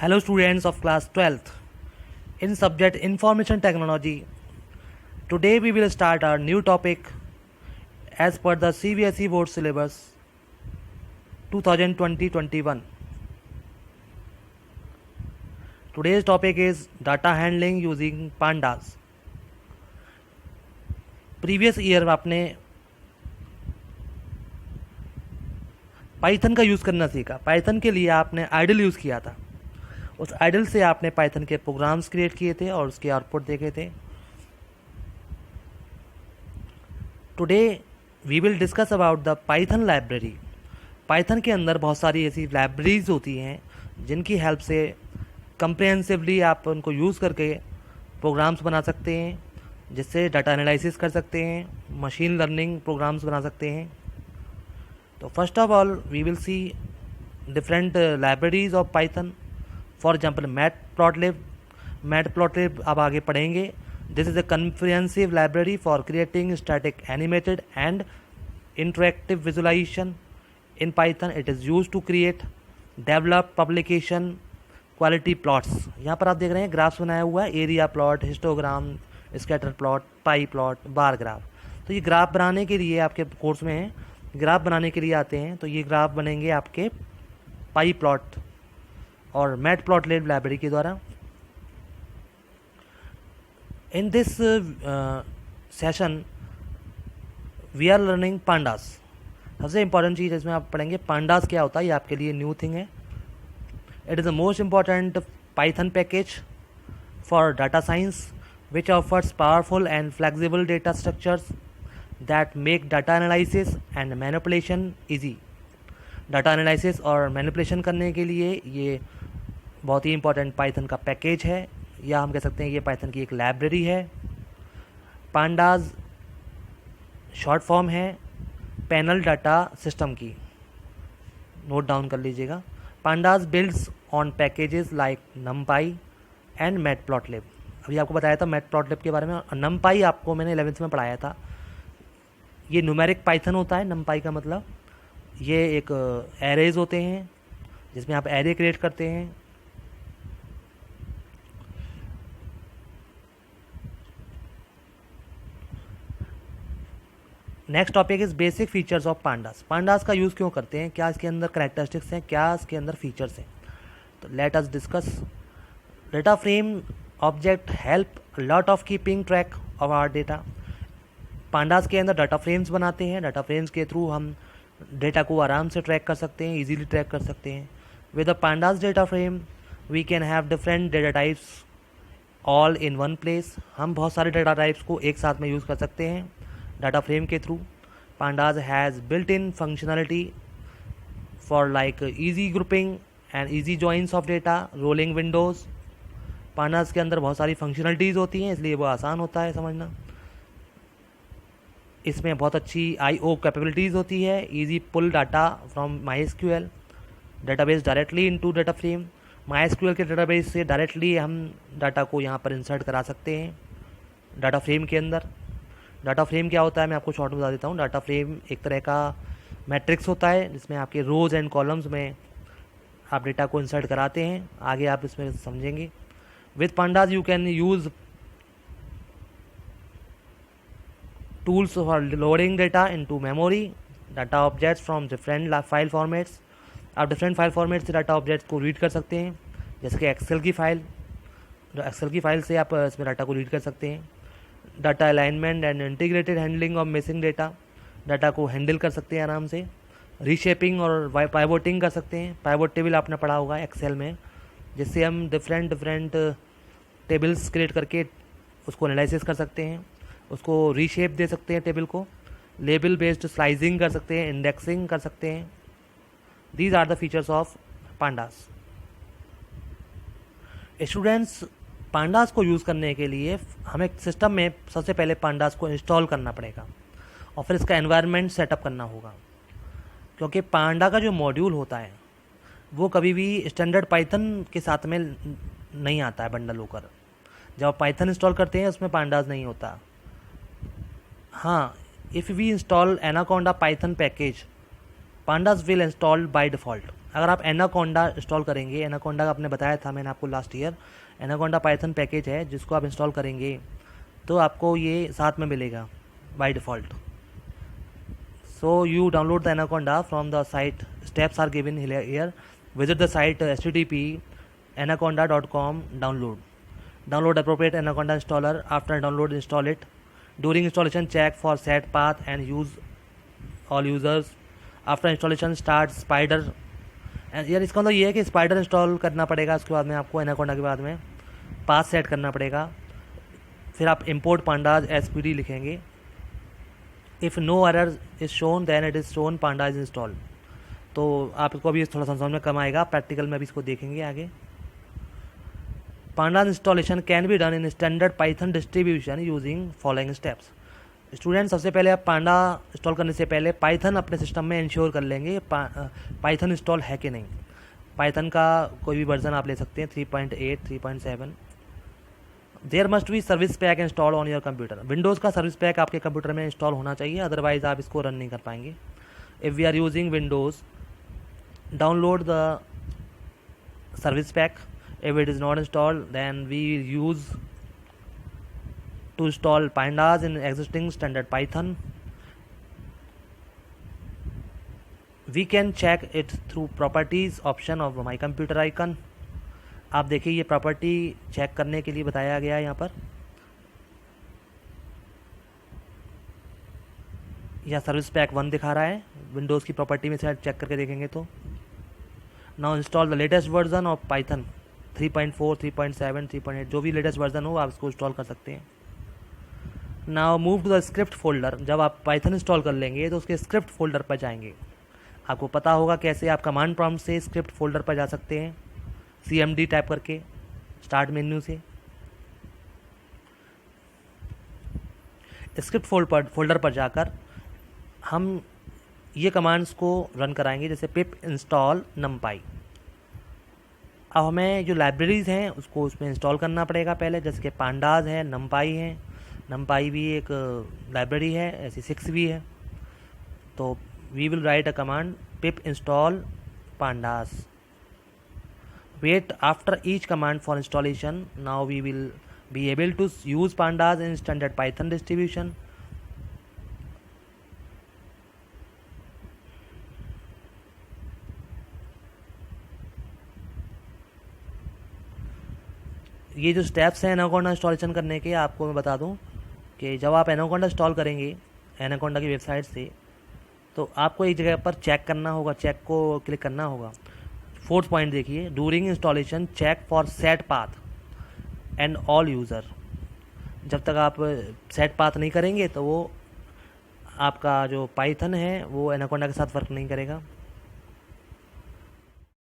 Hello students of class 12th in subject information technology. Today we will start our new topic as per the CBSE board syllabus 2020-21. Today's topic is data handling using pandas. Previous year आपने Python का use करना सीखा। Python के लिए आपने idol use किया था। उस आइडल से आपने पाइथन के प्रोग्राम्स क्रिएट किए थे और उसके आउटपुट देखे थे। Today we will discuss about the Python library. Python के अंदर बहुत सारी ऐसी लाइब्रेरीज होती हैं जिनकी हेल्प से कंप्रिहेंसिवली आप उनको यूज़ करके प्रोग्राम्स बना सकते हैं, जिससे डाटा एनालिसिस कर सकते हैं, मशीन लर्निंग प्रोग्राम्स बना सकते हैं। तो first of all we will see different libraries of Python. For example Matplotlib आप आगे पढ़ेंगे। This is a comprehensive library for creating static animated and interactive visualization in Python. It is use to create develop publication quality plots. यहाँ पर आप देख रहे हैं graphs बनाया हुआ है, area plot, histogram, scatter plot, pie plot, bar graph. तो ये ग्राफ बनाने के लिए आपके कोर्स में है, ग्राफ बनाने के लिए आते हैं तो ये ग्राफ बनेंगे आपके पाई प्लॉट और मैटप्लॉटलिब लाइब्रेरी के द्वारा। In this session we are learning Pandas. सबसे इंपॉर्टेंट चीज़ इसमें आप पढ़ेंगे पांडास क्या होता है, ये आपके लिए न्यू थिंग है। It is the most important Python package for data science which offers powerful and flexible data structures that make data analysis and manipulation easy. Data analysis और मैनिपुलेशन करने के लिए ये बहुत ही इंपॉर्टेंट पाइथन का package है, या हम कह सकते हैं ये पाइथन की एक लाइब्रेरी है। पांडाज शॉर्ट फॉर्म है पैनल डाटा सिस्टम की, नोट डाउन कर लीजिएगा। Pandas builds on packages like नमपाई and matplotlib. अभी आपको बताया था मैटप्लॉटलिब के बारे में। नमपाई आपको मैंने 11th में पढ़ाया था। ये न्यूमेरिक पाइथन होता है। नमपाई का मतलब ये एक एरेज होते हैं जिसमें आप एरे क्रिएट करते हैं। Next topic is basic features of pandas. Pandas का यूज़ क्यों करते हैं, क्या इसके अंदर कैरेक्टरिस्टिक्स हैं, क्या इसके अंदर फीचर्स हैं, तो let us discuss. Data frame object help lot of keeping track of our data. Pandas के अंदर डाटा फ्रेम्स बनाते हैं। डाटा फ्रेम्स के थ्रू हम डेटा को आराम से ट्रैक कर सकते हैं, इजीली ट्रैक कर सकते हैं। With the Pandas data frame we can have different data types all in one place. हम बहुत सारे डेटा टाइप्स को एक साथ में यूज़ कर सकते हैं डाटा फ्रेम के through. Pandas has built in functionality for like easy grouping and easy joins of data, rolling Windows. Pandas के अंदर बहुत सारी फंक्शनलिटीज़ होती हैं, इसलिए वो आसान होता है समझना। इसमें बहुत अच्छी IO कैपेबिलिटीज़ होती है। Easy pull data from MySQL database directly into data frame. MySQL के डेटाबेस से डायरेक्टली हम डाटा को यहाँ पर इंसर्ट करा सकते हैं डाटा फ्रेम के अंदर। डाटा फ्रेम क्या होता है मैं आपको शॉर्ट में बता देता हूँ। डाटा फ्रेम एक तरह का मैट्रिक्स होता है जिसमें आपके रोज़ एंड कॉलम्स में आप डेटा को इंसर्ट कराते हैं। आगे आप इसमें समझेंगे। With pandas you can use tools for loading data into memory, data objects from different file formats। आप different file formats से data objects को read कर सकते हैं, जैसे कि एक्सेल की फाइल। एक्सेल की फाइल से आप इसमें डाटा को रीड कर सकते हैं। Data alignment and integrated handling of missing data, data को हैंडल कर सकते हैं आराम से। रीशेपिंग और पाइवोटिंग कर सकते हैं। पाइवोट टेबल आपने पढ़ा होगा एक्सेल में, जिससे हम डिफरेंट टेबल्स क्रिएट करके उसको एनालिसिस कर सकते हैं, उसको रीशेप दे सकते हैं टेबल को। लेबल बेस्ड स्लाइसिंग कर सकते हैं, इंडेक्सिंग कर सकते हैं। These are the features of Pandas. Students, Pandas को यूज़ करने के लिए हमें सिस्टम में सबसे पहले पांडास को इंस्टॉल करना पड़ेगा और फिर इसका एनवायरनमेंट सेटअप करना होगा, क्योंकि पांडा का जो मॉड्यूल होता है वो कभी भी स्टैंडर्ड पाइथन के साथ में नहीं आता है बंडल होकर। जब आप पाइथन इंस्टॉल करते हैं उसमें पांडास नहीं होता। हाँ, if we install Anaconda Python package, pandas will install by default। अगर आप एनाकोंडा इंस्टॉल करेंगे, एनाकोंडा का आपने बताया था मैंने आपको last year, anaconda Python package है जिसको आप इंस्टॉल करेंगे तो आपको ये साथ में मिलेगा by default. So you download the Anaconda from the site. Steps are given here. Visit the site http anaconda.com. Download appropriate Anaconda installer. After download, install it. During installation, check for set path and use all users. After installation, start Spider. And यार इसका मतलब ये है कि spider install करना पड़ेगा. उसके बाद में आपको एनाकोंडा के बाद में पाथ सेट करना पड़ेगा. फिर आप import pandas spd लिखेंगे. If no error is shown then it is shown panda is install. तो आप इसको अभी थोड़ा सा समझ में कम आएगा, प्रैक्टिकल में भी इसको देखेंगे आगे. Panda installation can be done in standard Python distribution using following steps. Student, सबसे पहले आप पांडा इंस्टॉल करने से पहले पाइथन अपने सिस्टम में इंश्योर कर लेंगे पाइथन इंस्टॉल है कि नहीं. पाइथन का कोई भी वर्जन आप ले सकते हैं, 3.8, 3.7. There must be service pack install on your computer. Windows का सर्विस पैक आपके कंप्यूटर में इंस्टॉल होना चाहिए, अदरवाइज आप इसको रन नहीं कर पाएंगे. If we are using Windows, download the service pack. If it is not installed then we use to install pandas in existing standard Python. We can check it through properties option of my computer icon. आप देखिए ये property check करने के लिए बताया गया है यहाँ पर. यह सर्विस पैक 1 दिखा रहा है. विंडोज़ की प्रॉपर्टी में से चेक करके देखेंगे तो now install the latest version of Python 3.4, 3.7, 3.8, जो भी लेटेस्ट वर्जन हो आप इसको इंस्टॉल कर सकते हैं. Now move to the script folder. जब आप पाइथन इंस्टॉल कर लेंगे तो उसके स्क्रिप्ट फोल्डर पर जाएंगे. आपको पता होगा कैसे आप कमांड प्रॉम्प्ट से स्क्रिप्ट फोल्डर पर जा सकते हैं. CMD टाइप करके स्टार्ट मेन्यू से स्क्रिप्ट फोल्डर पर जाकर हम ये कमांड्स को रन कराएंगे, जैसे पिप इंस्टॉल numpy. अब हमें जो लाइब्रेरीज़ हैं उसको उसमें इंस्टॉल करना पड़ेगा पहले, जैसे कि pandas है, numpy है. numpy भी एक लाइब्रेरी है, ऐसी 6 भी है. तो we will write a command pip install pandas. Wait after each command for installation. Now we will be able to use pandas in standard Python distribution. ये जो स्टेप्स हैं एनाकोंडा इंस्टॉलेशन करने के, आपको मैं बता दूं कि जब आप एनाकोंडा इंस्टॉल करेंगे एनाकोंडा की वेबसाइट से, तो आपको एक जगह पर चेक करना होगा, चेक को क्लिक करना होगा. 4th पॉइंट देखिए, during installation check for set path and all user. जब तक आप सेट पाथ नहीं करेंगे तो वो आपका जो पाइथन है वो एनाकोंडा के साथ वर्क नहीं करेगा.